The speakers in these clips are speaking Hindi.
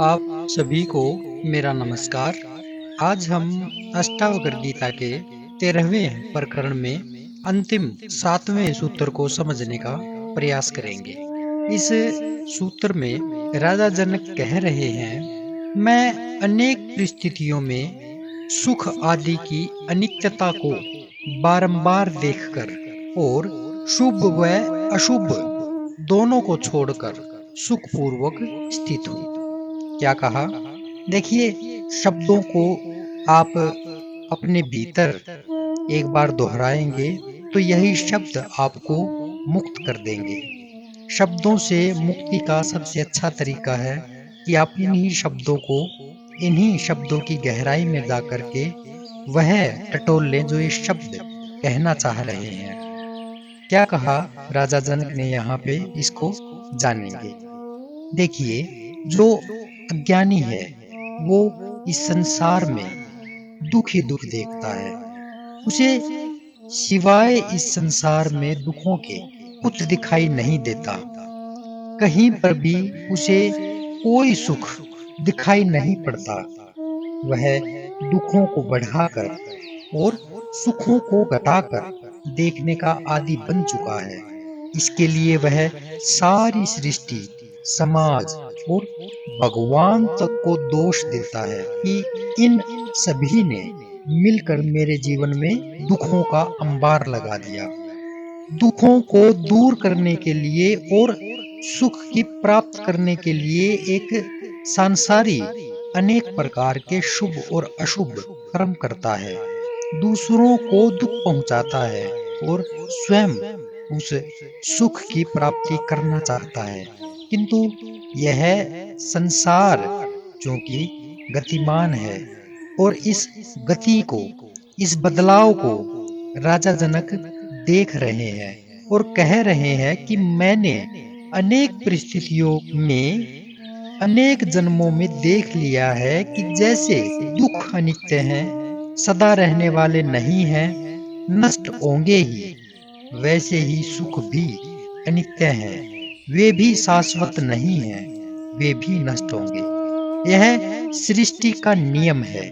आप सभी को मेरा नमस्कार। आज हम अष्टावक्र गीता के 13वें प्रकरण में अंतिम 7वें सूत्र को समझने का प्रयास करेंगे। इस सूत्र में राजा जनक कह रहे हैं, मैं अनेक परिस्थितियों में सुख आदि की अनित्यता को बारंबार देखकर और शुभ व अशुभ दोनों को छोड़कर सुखपूर्वक स्थित हूँ। क्या कहा? देखिए, शब्दों को आप अपने भीतर एक बार दोहराएंगे तो यही शब्द आपको मुक्त कर देंगे। शब्दों से मुक्ति का सबसे अच्छा तरीका है कि आप इन्हीं शब्दों की गहराई में जाकर के वह टटोल लें जो ये शब्द कहना चाह रहे हैं। क्या कहा राजा जनक ने यहाँ पे, इसको जानेंगे। देखिए, जो अज्ञानी है वो इस संसार में दुख ही दुख देखता है। उसे सिवाय इस संसार में दुखों के कुछ दिखाई नहीं देता। कहीं पर भी उसे कोई सुख दिखाई नहीं पड़ता। वह दुखों को बढ़ाकर और सुखों को घटाकर देखने का आदी बन चुका है। इसके लिए वह सारी सृष्टि, समाज और भगवान तक को दोष देता है कि इन सभी ने मिलकर मेरे जीवन में दुखों का अंबार लगा दिया। दुखों को दूर करने के लिए और सुख की प्राप्त करने के लिए एक सांसारी अनेक प्रकार के शुभ और अशुभ कर्म करता है, दूसरों को दुख पहुंचाता है और स्वयं उस सुख की प्राप्ति करना चाहता है। किंतु यह संसार चूंकि गतिमान है और इस गति को, इस बदलाव को राजा जनक देख रहे हैं और कह रहे हैं कि मैंने अनेक परिस्थितियों में अनेक जन्मों में देख लिया है कि जैसे दुख अनित्य हैं, सदा रहने वाले नहीं हैं, नष्ट होंगे ही, वैसे ही सुख भी अनित्य हैं, वे भी शाश्वत नहीं हैं, वे भी नष्ट होंगे। यह सृष्टि का नियम है।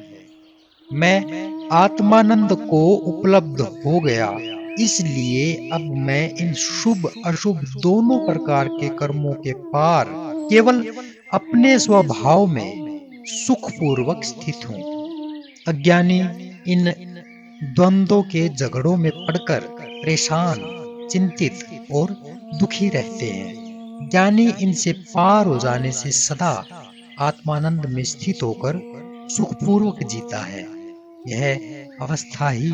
मैं आत्मानंद को उपलब्ध हो गया, इसलिए अब मैं इन शुभ अशुभ दोनों प्रकार के कर्मों के पार केवल अपने स्वभाव में सुखपूर्वक स्थित हूँ। अज्ञानी इन द्वंद्वों के झगड़ों में पड़कर परेशान, चिंतित और दुखी रहते हैं। ज्ञानी इनसे पार हो जाने से सदा आत्मानंद में स्थित होकर सुखपूर्वक जीता है। यह अवस्था ही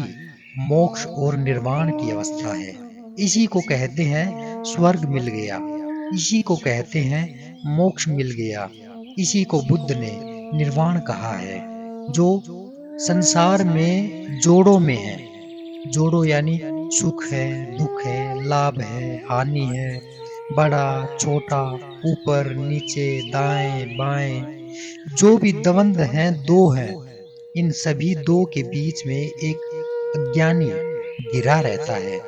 मोक्ष और निर्वाण की अवस्था है। इसी को कहते हैं स्वर्ग मिल गया, इसी को कहते हैं मोक्ष मिल गया, इसी को बुद्ध ने निर्वाण कहा है। जो संसार में जोड़ों में है, जोड़ो यानी सुख है, दुख है, लाभ है, हानि है, बड़ा छोटा, ऊपर नीचे, दाएं बाएं, जो भी द्वंद हैं, दो हैं, इन सभी दो के बीच में एक अज्ञानी गिरा रहता है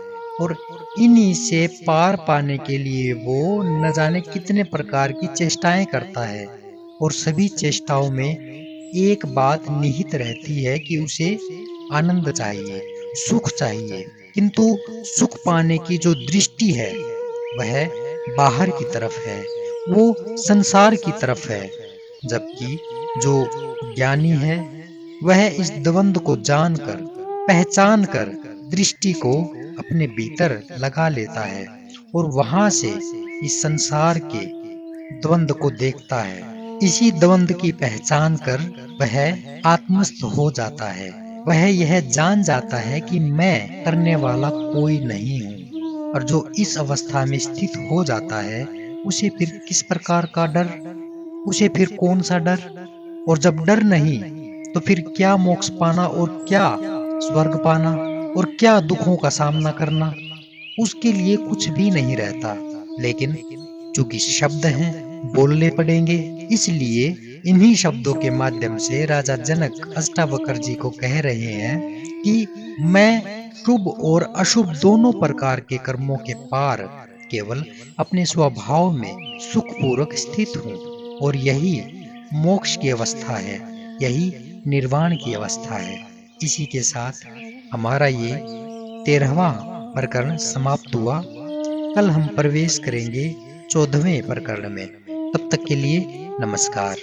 और इन्हीं से पार पाने के लिए वो न जाने कितने प्रकार की चेष्टाएं करता है। और सभी चेष्टाओं में एक बात निहित रहती है कि उसे आनंद चाहिए, सुख चाहिए। किंतु सुख पाने की जो दृष्टि है वह बाहर की तरफ है, वो संसार की तरफ है। जबकि जो ज्ञानी है वह इस द्वंद को जानकर, पहचान कर दृष्टि को अपने भीतर लगा लेता है और वहां से इस संसार के द्वंद को देखता है। इसी द्वंद की पहचान कर वह आत्मस्थ हो जाता है। वह यह जान जाता है कि मैं करने वाला कोई नहीं हूँ। और जो इस अवस्था में स्थित हो जाता है उसे फिर किस प्रकार का डर, उसे फिर कौन सा डर? और जब डर नहीं तो फिर क्या मोक्ष पाना और क्या स्वर्ग पाना और क्या दुखों का सामना करना? उसके लिए कुछ भी नहीं रहता। लेकिन चूंकि शब्द हैं, बोलने पड़ेंगे, इसलिए इन्हीं शब्दों के माध्यम से राजा जनक अष्टावक्र जी को कह रहे हैं कि मैं शुभ और अशुभ दोनों प्रकार के कर्मों के पार केवल अपने स्वभाव में सुखपूर्वक स्थित हूँ और यही मोक्ष की अवस्था है, यही निर्वाण की अवस्था है। इसी के साथ हमारा ये 13वां प्रकरण समाप्त हुआ। कल हम प्रवेश करेंगे 14वें प्रकरण में। तब तक के लिए नमस्कार।